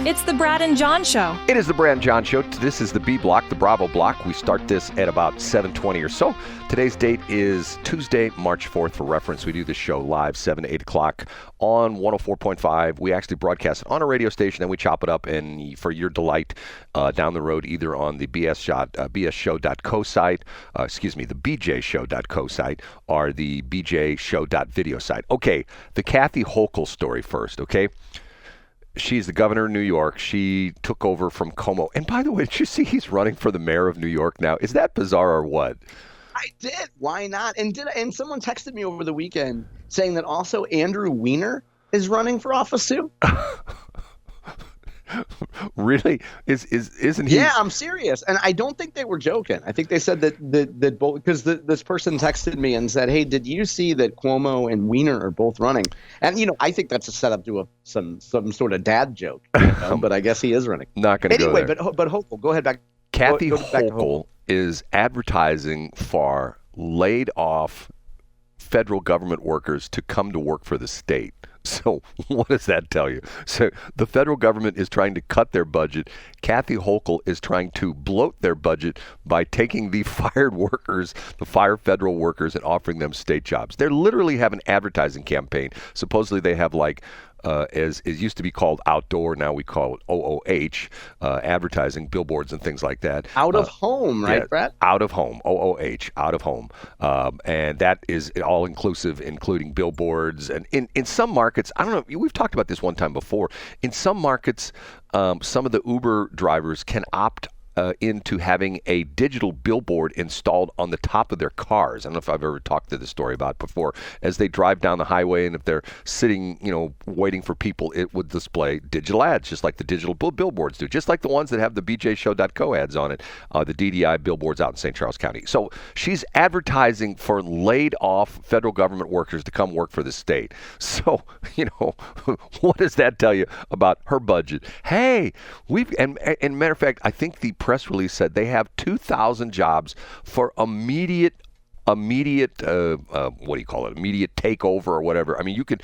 It's the Brad and John Show. It is the Brad and John Show. This is the B block, the Bravo block. We start this at about 7:20 or so. Today's date is Tuesday, March 4th. For reference, we do this show live 7 to 8 o'clock on 104.5. We actually broadcast it on a radio station, and we chop it up and for your delight down the road, either on the bsshow.co site, the bjshow.co site, or the bjshow.video site. Okay, the Kathy Hochul story first, okay? She's the governor of New York. She took over from Cuomo. And by the way, did you see he's running for the mayor of New York now? Is that bizarre or what? I did. Why not? And someone texted me over the weekend saying that also Andrew Weiner is running for office too. Really? Isn't he? Yeah, I'm serious. And I don't think they were joking. I think they said that both, because this person texted me and said, "Hey, did you see that Cuomo and Weiner are both running?" And I think that's a setup to some sort of dad joke. But I guess he is running. Not going to go there. Anyway, but Hochul, go ahead back. Kathy go back to Hochul is advertising for laid off federal government workers to come to work for the state. So what does that tell you? So the federal government is trying to cut their budget. Kathy Hochul is trying to bloat their budget by taking the fired workers, the fired federal workers, and offering them state jobs. They literally have an advertising campaign. Supposedly they have as it used to be called outdoor, now we call it OOH, advertising, billboards and things like that. Out of home, right, Brett? Out of home, OOH, out of home. And that is all inclusive, including billboards. And in some markets, I don't know, we've talked about this one time before. In some markets, some of the Uber drivers can opt into having a digital billboard installed on the top of their cars. I don't know if I've ever talked to this story about before. As they drive down the highway, and if they're sitting, waiting for people, it would display digital ads, just like the digital billboards do, just like the ones that have the bjshow.co ads on it, the DDI billboards out in St. Charles County. So she's advertising for laid off federal government workers to come work for the state. So, what does that tell you about her budget? Hey, and matter of fact, I think the press release said they have 2,000 jobs for immediate immediate takeover or whatever. I mean, you can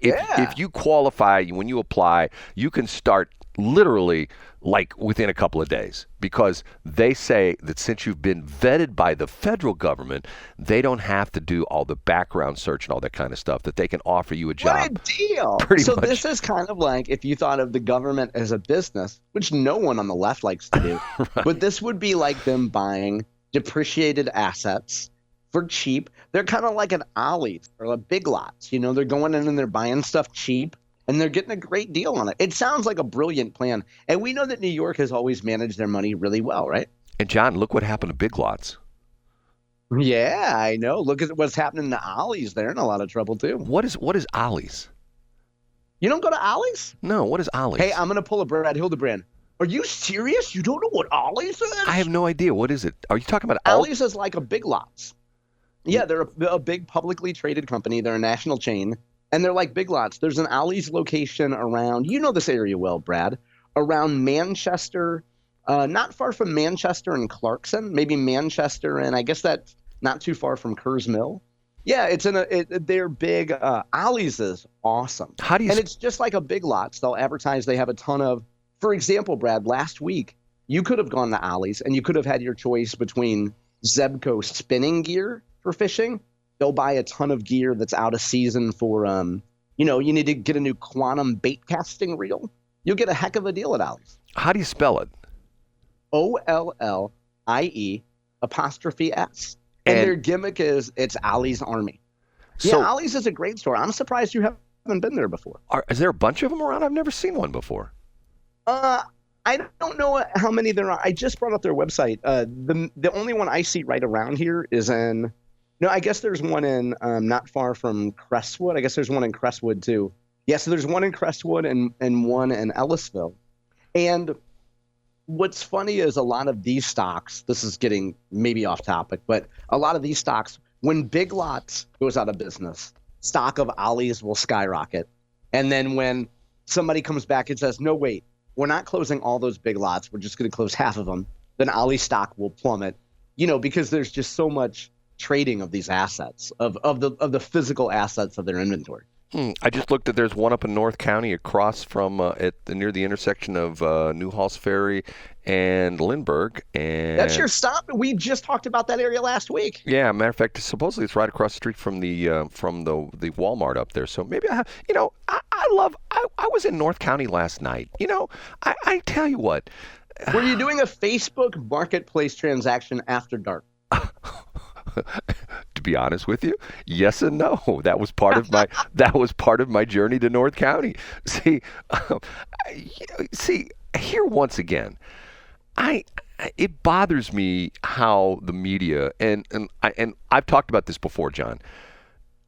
if you qualify, when you apply, you can start literally like within a couple of days, because they say that since you've been vetted by the federal government, they don't have to do all the background search and all that kind of stuff, that they can offer you a job. What a deal. Pretty much. This is kind of like if you thought of the government as a business, which no one on the left likes to do, right. But this would be like them buying depreciated assets for cheap. They're kind of like an Ollie or a Big Lots. They're going in and they're buying stuff cheap, and they're getting a great deal on it. It sounds like a brilliant plan. And we know that New York has always managed their money really well, right? And John, look what happened to Big Lots. Yeah, I know. Look at what's happening to Ollie's. They're in a lot of trouble too. What is Ollie's? You don't go to Ollie's? No, what is Ollie's? Hey, I'm going to pull a Brad Hildebrand. Are you serious? You don't know what Ollie's is? I have no idea. What is it? Are you talking about Ollie's is like a Big Lots. Yeah, they're a big publicly traded company. They're a national chain. And they're like Big Lots. There's an Ollie's location around, this area well, Brad, around Manchester, not far from Manchester and Clarkson, maybe Manchester, and I guess that's not too far from Kerrs Mill. Yeah, they're big. Ollie's is awesome. And it's just like a Big Lots. They'll advertise. They have a ton of, for example, Brad, last week, you could have gone to Ollie's and you could have had your choice between Zebco spinning gear for fishing. They'll buy a ton of gear that's out of season for, you need to get a new quantum bait casting reel. You'll get a heck of a deal at Ollie's. How do you spell it? OLLIE''S. And their gimmick is it's Ollie's Army. So, yeah, Ollie's is a great store. I'm surprised you haven't been there before. Is there a bunch of them around? I've never seen one before. I don't know how many there are. I just brought up their website. The only one I see right around here is in... No, I guess there's one in not far from Crestwood. I guess there's one in Crestwood, too. Yeah, so there's one in Crestwood and one in Ellisville. And what's funny is a lot of these stocks, this is getting maybe off topic, but a lot of these stocks, when Big Lots goes out of business, stock of Ollie's will skyrocket. And then when somebody comes back and says, no, wait, we're not closing all those Big Lots, we're just going to close half of them, then Ollie stock will plummet, because there's just so much trading of these assets, of the physical assets of their inventory. I just looked at there's one up in North County across from near the intersection of Newhalls Ferry and Lindbergh. That's your And stop. We just talked about that area last week. yeah, matter of fact, supposedly it's right across the street from the Walmart up there. So maybe I was in North County last night. I tell you what. Were you doing a Facebook marketplace transaction after dark? To be honest with you, yes and no. That was part of my journey to North County. See, see here once again, I it bothers me how the media and I've talked about this before, John.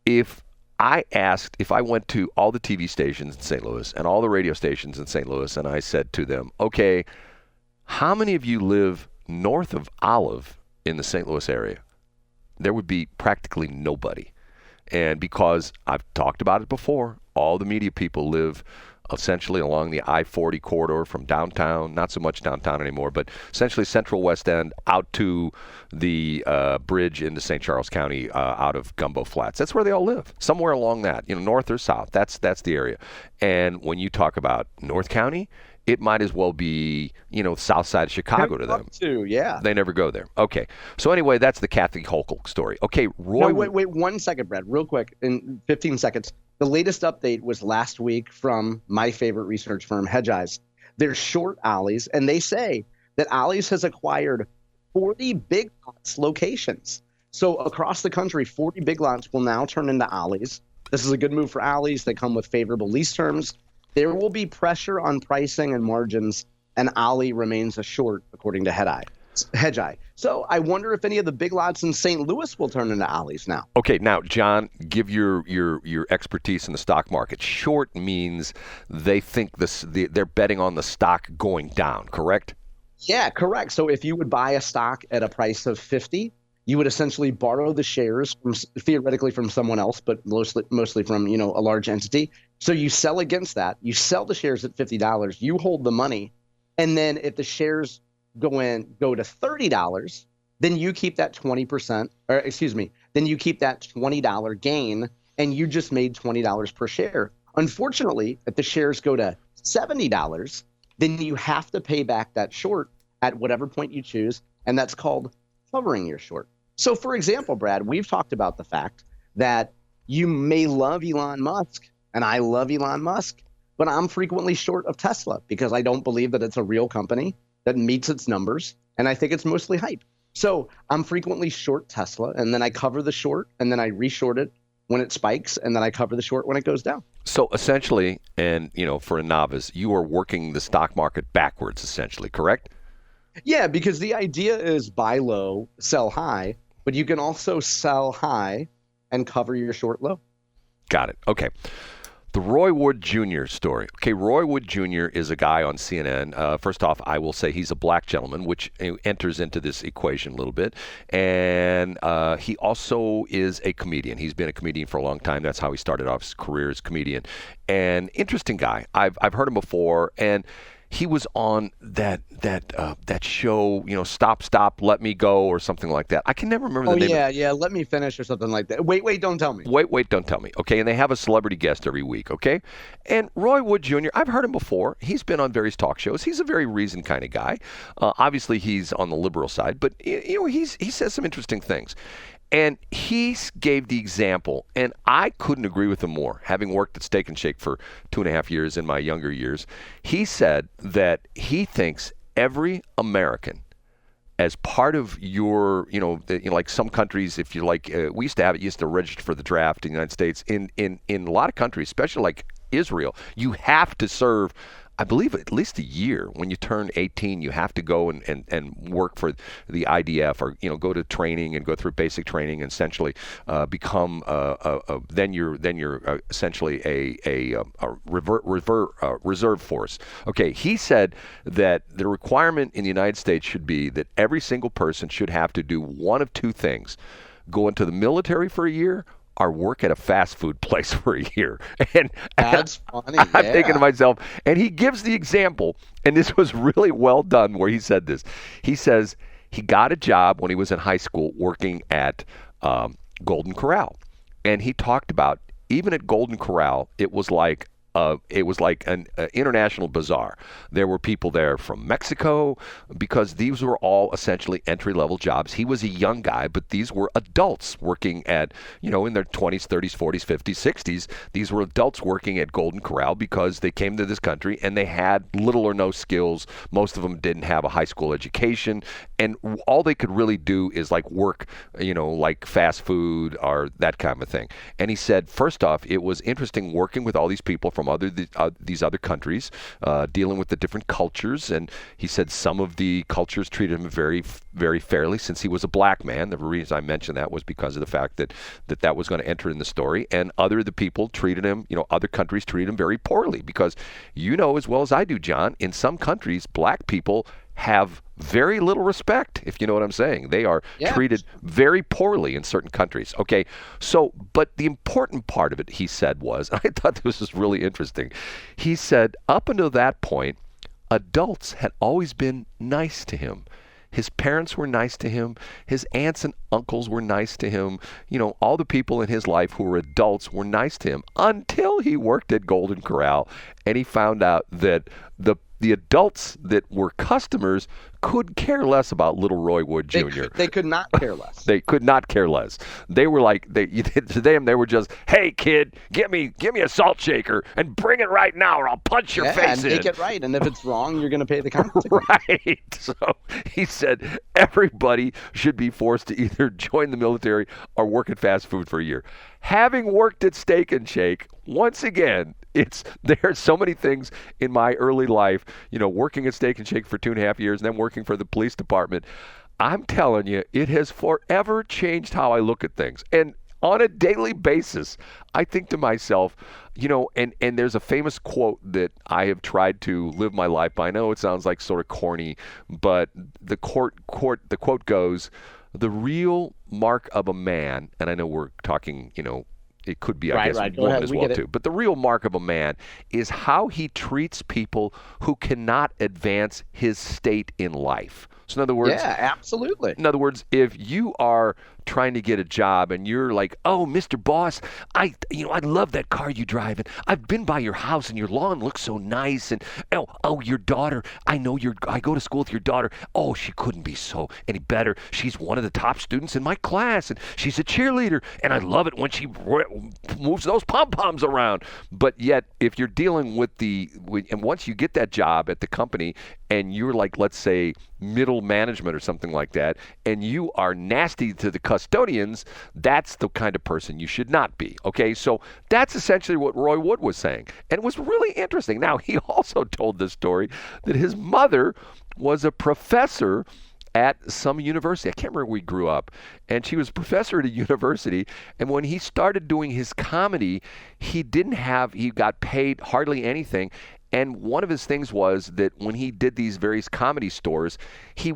If if I went to all the TV stations in St. Louis and all the radio stations in St. Louis, and I said to them, okay, how many of you live north of Olive in the St. Louis area? There would be practically nobody. And because I've talked about it before, all the media people live essentially along the I-40 corridor from downtown, not so much downtown anymore, but essentially central West End out to the bridge into St. Charles County out of Gumbo Flats. That's where they all live, somewhere along that, north or south. That's the area. And when you talk about North County, it might as well be, south side of Chicago to them. Yeah. They never go there. Okay. So anyway, that's the Kathy Hochul story. Okay, Roy. No, wait 1 second, Brad, real quick, in 15 seconds. The latest update was last week from my favorite research firm, Hedgeye. They're short Ollie's, and they say that Ollie's has acquired 40 Big Lots locations. So across the country, 40 Big Lots will now turn into Ollie's. This is a good move for Ollie's. They come with favorable lease terms. There will be pressure on pricing and margins, and Ollie remains a short, according to hedgeye. So I wonder if any of the Big Lots in St. Louis will turn into Ollie's now. Okay, now, John, give your expertise in the stock market. Short means they think they're betting on the stock going down, correct? Yeah, correct. So if you would buy a stock at a price of 50, you would essentially borrow the shares theoretically from someone else, but mostly from a large entity. So you sell against that. You sell the shares at $50. You hold the money, and then if the shares go to $30, then you keep that 20%, or excuse me, then you keep that $20 gain, and you just made $20 per share. Unfortunately, if the shares go to $70, then you have to pay back that short at whatever point you choose, and that's called covering your short. So, for example, Brad, we've talked about the fact that you may love Elon Musk, and I love Elon Musk, but I'm frequently short of Tesla because I don't believe that it's a real company that meets its numbers, and I think it's mostly hype. So I'm frequently short Tesla, and then I cover the short, and then I reshort it when it spikes, and then I cover the short when it goes down. So essentially, and for a novice, you are working the stock market backwards, essentially, correct? Yeah, because the idea is buy low, sell high, but you can also sell high and cover your short low. Got it. Okay. The Roy Wood Jr. story. Okay, Roy Wood Jr. is a guy on CNN. First off, I will say he's a black gentleman, which enters into this equation a little bit. And he also is a comedian. He's been a comedian for a long time. That's how he started off his career as a comedian. And interesting guy. I've heard him before, and he was on that show, Stop, Let Me Go, or something like that. I can never remember the name. Oh, yeah, Let Me Finish or something like that. Wait, don't tell me. Wait, don't tell me. Okay, and they have a celebrity guest every week, okay? And Roy Wood Jr., I've heard him before. He's been on various talk shows. He's a very reasoned kind of guy. Obviously, he's on the liberal side, but he says some interesting things. And he gave the example, and I couldn't agree with him more, having worked at Steak and Shake for 2.5 years in my younger years. He said that he thinks every American, as part of your, like some countries, if you like, we used to have it, you used to register for the draft in the United States. In a lot of countries, especially like Israel, you have to serve, I believe, at least a year. When you turn 18, you have to go and work for the IDF, or go to training and go through basic training and essentially become then you're essentially a reserve force. Okay, he said that the requirement in the United States should be that every single person should have to do one of two things: go into the military for a year, or work at a fast food place for a year. And that's funny. I'm thinking to myself, and he gives the example, and this was really well done where he said this. He says he got a job when he was in high school working at Golden Corral. And he talked about, even at Golden Corral, it was like an international bazaar. There were people there from Mexico because these were all essentially entry-level jobs. He was a young guy, but these were adults working at, in their 20s, 30s, 40s, 50s, 60s. These were adults working at Golden Corral because they came to this country and they had little or no skills. Most of them didn't have a high school education, and all they could really do is like work, like fast food or that kind of thing. And he said, first off, it was interesting working with all these people from these other countries, dealing with the different cultures. And he said some of the cultures treated him very, very fairly since he was a black man. The reason I mentioned that was because of the fact that was going to enter in the story. And the people treated him, other countries treated him very poorly because as well as I do, John, in some countries, black people have very little respect, if you know what I'm saying. They are treated very poorly in certain countries. Okay, so, but the important part of it, he said, was, I thought this was really interesting. He said, up until that point, adults had always been nice to him. His parents were nice to him. His aunts and uncles were nice to him. All the people in his life who were adults were nice to him until he worked at Golden Corral and he found out that the adults that were customers could care less about little Roy Wood Jr. They could not care less. They could not care less. They were like, to them, they were just, hey, kid, give me a salt shaker and bring it right now or I'll punch your face in. And make it right. And if it's wrong, you're going to pay the consequence. Right. So he said everybody should be forced to either join the military or work at fast food for a year. Having worked at Steak and Shake, once again, there are so many things in my early life, working at Steak and Shake for 2.5 years and then working for the police department. I'm telling you, it has forever changed how I look at things. And on a daily basis, I think to myself, and there's a famous quote that I have tried to live my life by. I know it sounds like sort of corny, but the quote goes, the real mark of a man, and I know we're talking, it could be, I guess, woman as well too. But the real mark of a man is how he treats people who cannot advance his state in life. So in other words, yeah, absolutely. In other words, if you are trying to get a job and you're like, oh, Mr. Boss, I love that car you drive, and I've been by your house and your lawn looks so nice, and oh, your daughter, I go to school with your daughter. Oh, she couldn't be so any better. She's one of the top students in my class, and she's a cheerleader, and I love it when she moves those pom-poms around. But yet, if you're dealing with and once you get that job at the company and you're like, let's say, middle management or something like that, and you are nasty to the custodians, that's the kind of person you should not be. Okay, so that's essentially what Roy Wood was saying. And it was really interesting. Now, he also told this story that his mother was a professor at some university. I can't remember where he grew up. And she was a professor at a university. And when he started doing his comedy, he got paid hardly anything. And one of his things was that when he did these various comedy stores, they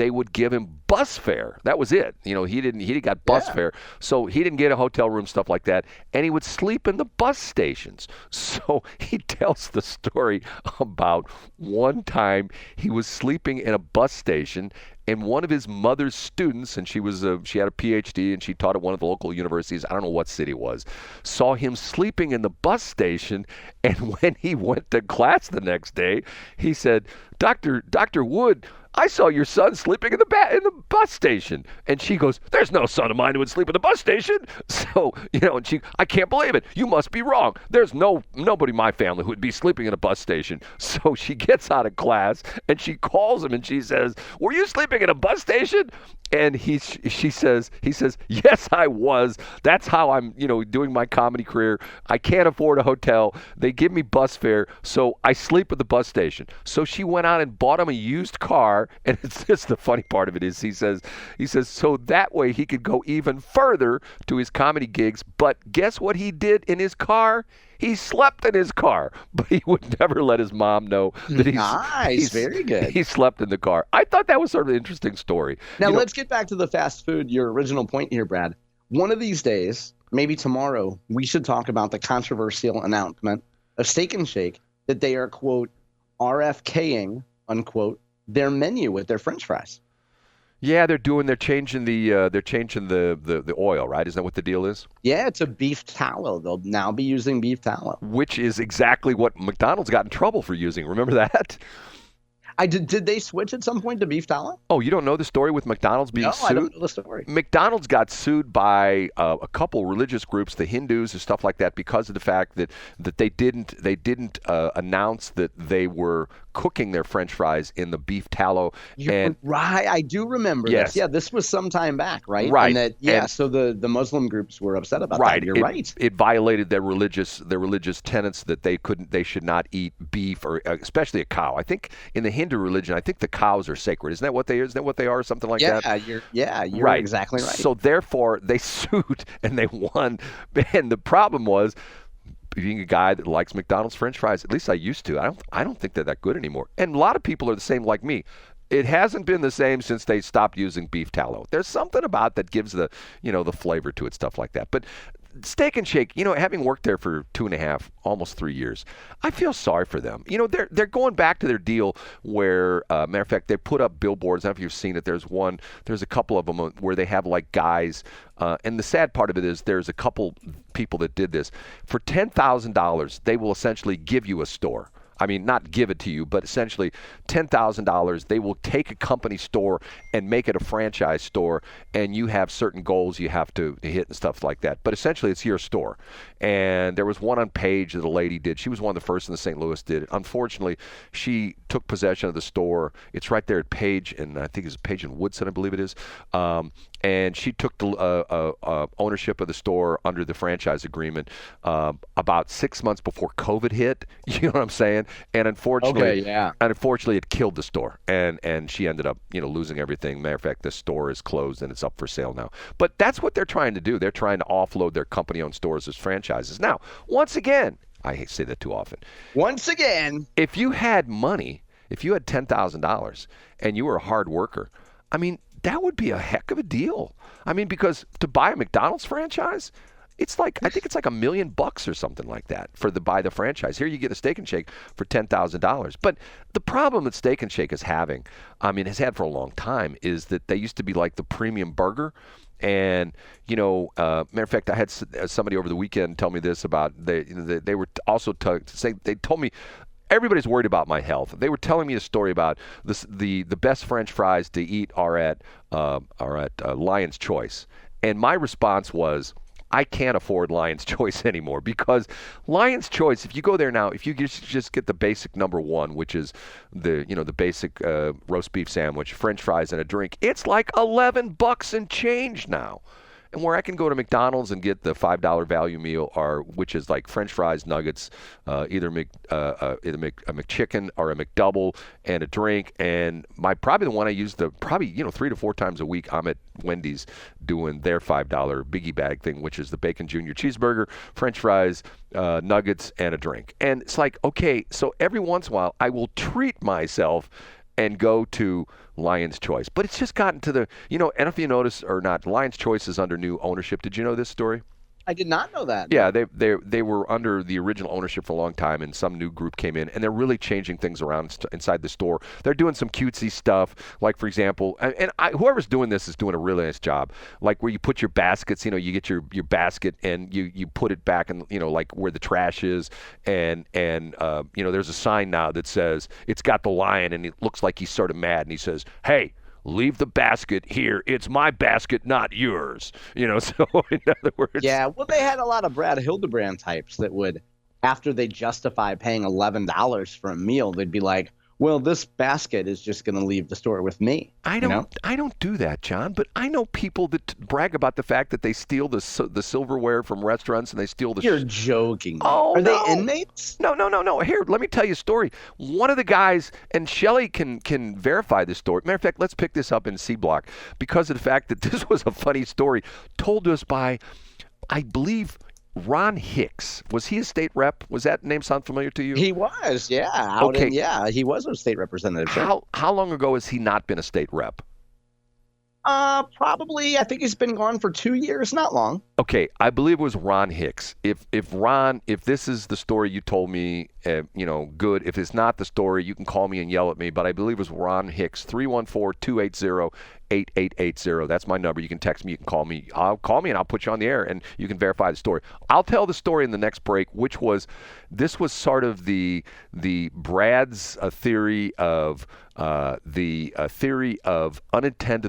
would give him bus fare. That was it. He got bus fare. So he didn't get a hotel room, stuff like that. And he would sleep in the bus stations. So he tells the story about one time he was sleeping in a bus station, and one of his mother's students, and she had a PhD and she taught at one of the local universities, I don't know what city it was, saw him sleeping in the bus station. And when he went to class the next day, he said, Dr. Wood, I saw your son sleeping in the bus station. And she goes, there's no son of mine who would sleep in the bus station. So, and I can't believe it. You must be wrong. There's nobody in my family who would be sleeping in a bus station. So she gets out of class and she calls him and she says, were you sleeping in a bus station? And he says, yes, I was. That's how I'm, doing my comedy career. I can't afford a hotel. They give me bus fare, so I sleep at the bus station. So she went out and bought him a used car, and it's just the funny part of it is he says so that way he could go even further to his comedy gigs. But guess what he did in his car? He slept in his car, but he would never let his mom know that he's very good. He slept in the car. I thought that was sort of an interesting story. Now, let's get back to the fast food, your original point here, Brad. One of these days, maybe tomorrow, we should talk about the controversial announcement of Steak and Shake that they are, quote, RFKing, unquote, their menu with their French fries. Yeah, they're changing the oil, right? Isn't that what the deal is? Yeah, it's a beef tallow. They'll now be using beef tallow. Which is exactly what McDonald's got in trouble for using. Remember that? I did they switch at some point to beef tallow? Oh, you don't know the story with McDonald's being No, I sued? don't know the story. McDonald's got sued by a couple religious groups, the Hindus and stuff like that, because of the fact that they didn't announce that they were cooking their French fries in the beef tallow. You're And right. I do remember yes, this. Yeah, this was some time back, right? right, And that, yeah, and so the Muslim groups were upset about right, that. You're right. it violated their religious tenets that they should not eat beef or especially a cow. I think in the Hindu religion, I think the cows are sacred. Isn't that what they are? Or something like that. You're Right. exactly right. So therefore, they sued and they won. And the problem was, being a guy that likes McDonald's French fries, at least I used to. I don't think they're that good anymore. And a lot of people are the same like me. It hasn't been the same since they stopped using beef tallow. There's something about that gives the flavor to it, stuff like that. But Steak and Shake, having worked there for 2.5, almost 3 years, I feel sorry for them. They're going back to their deal where, matter of fact, they put up billboards. I don't know if you've seen it. There's a couple of them where they have like guys, and the sad part of it is there's a couple people that did this. For $10,000, they will essentially give you a store. I mean, not give it to you, but essentially $10,000, they will take a company store and make it a franchise store, and you have certain goals you have to hit and stuff like that. But essentially, it's your store. And there was one on Page that a lady did. She was one of the first in the St. Louis did it. Unfortunately, she took possession of the store. It's right there at Page, and I think it's Page and Woodson, I believe it is. And she took the ownership of the store under the franchise agreement about 6 months before COVID hit. You know what I'm saying? And Okay, yeah. unfortunately, it killed the store, and she ended up losing everything. Matter of fact, the store is closed and it's up for sale now. But that's what they're trying to do. They're trying to offload their company-owned stores as franchises. Now, once again, I say that too often. Once again, If you had money, if you had $10,000 and you were a hard worker, I mean, that would be a heck of a deal. I mean, because to buy a McDonald's franchise, I think it's like $1 million or something like that buy the franchise. Here you get a Steak and Shake for $10,000. But the problem that Steak and Shake is having, has had for a long time, is that they used to be like the premium burger. And matter of fact, I had somebody over the weekend tell me this about they were also saying, they told me, everybody's worried about my health. They were telling me a story about the best French fries to eat are at Lion's Choice, and my response was, I can't afford Lion's Choice anymore, because Lion's Choice, if you go there now, if you just get the basic number one, which is the basic roast beef sandwich, French fries, and a drink, it's like $11 and change now. And where I can go to McDonald's and get the $5 value meal, which is like French fries, nuggets, either a McChicken or a McDouble, and a drink. And probably the one I use 3 to 4 times a week, I'm at Wendy's doing their $5 biggie bag thing, which is the bacon junior cheeseburger, French fries, nuggets, and a drink. And it's like, okay, so every once in a while I will treat myself and go to Lion's Choice. But it's just gotten to the, I don't know if you notice or not, Lion's Choice is under new ownership. Did you know this story? I did not know that. Yeah, they were under the original ownership for a long time, and some new group came in, and they're really changing things around inside the store. They're doing some cutesy stuff, like, for example, whoever's doing this is doing a really nice job. Like where you put your baskets, you get your basket and you put it back in, like where the trash is, and there's a sign now that says, it's got the lion, and it looks like he's sort of mad, and he says, "Hey, leave the basket here. It's my basket, not yours." So in other words. Yeah, well, they had a lot of Brad Hildebrand types that would, after they justify paying $11 for a meal, they'd be like, well, this basket is just going to leave the store with me. I don't do that, John, but I know people that brag about the fact that they steal the silverware from restaurants, and they steal the. You're joking. Oh, Are no. they inmates? No. Here, let me tell you a story. One of the guys, and Shelley can verify this story. Matter of fact, let's pick this up in C Block, because of the fact that this was a funny story told to us by, I believe, Ron Hicks. Was he a state rep? Was that name sound familiar to you? He was, yeah. Okay. He was a state representative. Sure. How long ago has he not been a state rep? Probably, I think he's been gone for 2 years, not long. Okay, I believe it was Ron Hicks. If this is the story you told me, good. If it's not the story, you can call me and yell at me, but I believe it was Ron Hicks, 314-280-8880. That's my number. You can text me, you can call me. Call me and I'll put you on the air and you can verify the story. I'll tell the story in the next break, which was, this was sort of the Brad's theory of the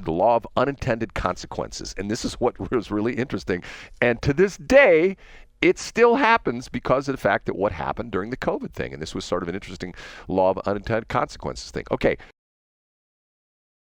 law of unintended consequences. And this is what was really interesting. And to this day, it still happens because of the fact that what happened during the COVID thing. And this was sort of an interesting law of unintended consequences thing. Okay,